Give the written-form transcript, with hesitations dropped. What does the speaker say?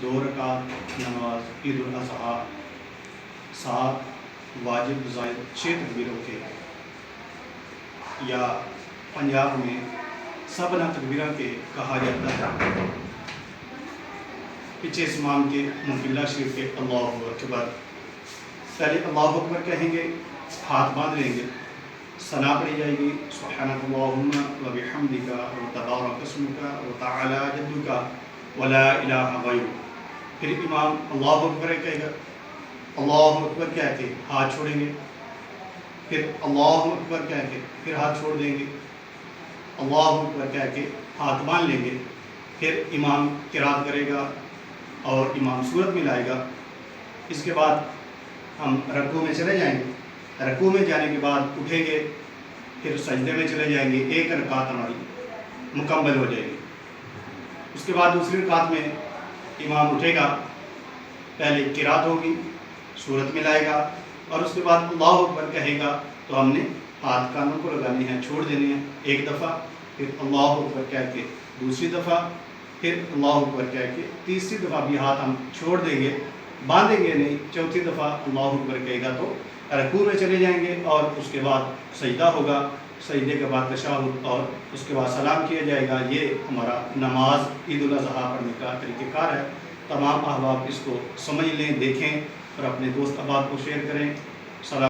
2 रकात नमाज ईद उल अज़हा 7 वाजिब ज़ायद 6 तकबीरों के, या पंजाब में सबना तकबीरा के कहा जाता है। पीछे इस इमाम के मुफिल्ला शरीफ के अल्लाहु अकबर, पहले अल्लाहु अकबर कहेंगे, हाथ बांध लेंगे, सना पढ़ी जाएगी, सुब्हानकल्लाहुम्मा व बिहम्दिका व तबारक अस्मुका व तआला जद्दुका व ला इलाहा गैरुक। फिर इमाम अल्लाहु अकबर कहेगा, अल्लाहु अकबर कह के हाथ छोड़ेंगे, फिर अल्लाहु अकबर कह के फिर हाथ छोड़ देंगे, अल्लाहु अकबर कह के हाथ बांध लेंगे, फिर इमाम किरात करेगा और इमाम सूरत मिलाएगा। इसके बाद हम रकू में चले जाएंगे, रकू में जाने के बाद उठेंगे, फिर सजदे में चले जाएंगे, एक रकात हमारी मुकम्मल हो जाएगी। उसके बाद दूसरी रकात में इमाम उठेगा, पहले किरात होगी, सूरत मिलाएगा और उसके बाद अल्लाहु अकबर कहेगा, तो हमने हाथ कानों को लगाने हैं, छोड़ देने हैं एक दफ़ा, फिर अल्लाहु अकबर कह के दूसरी दफ़ा, फिर अल्लाहु अकबर कह के तीसरी दफ़ा भी हाथ हम छोड़ देंगे, बांधेंगे नहीं। चौथी दफ़ा अल्लाहु अकबर कहेगा तो रकू में चले जाएंगे और उसके बाद सजदा होगा, सजदे के बाद तशहुद और उसके बाद सलाम किया जाएगा। ये हमारा नमाज ईद उल अज़हा पढ़ने का तरीक़ेकार है। तमाम अहबाब इसको समझ लें, देखें और अपने दोस्त अहबाब को शेयर करें। सलाम।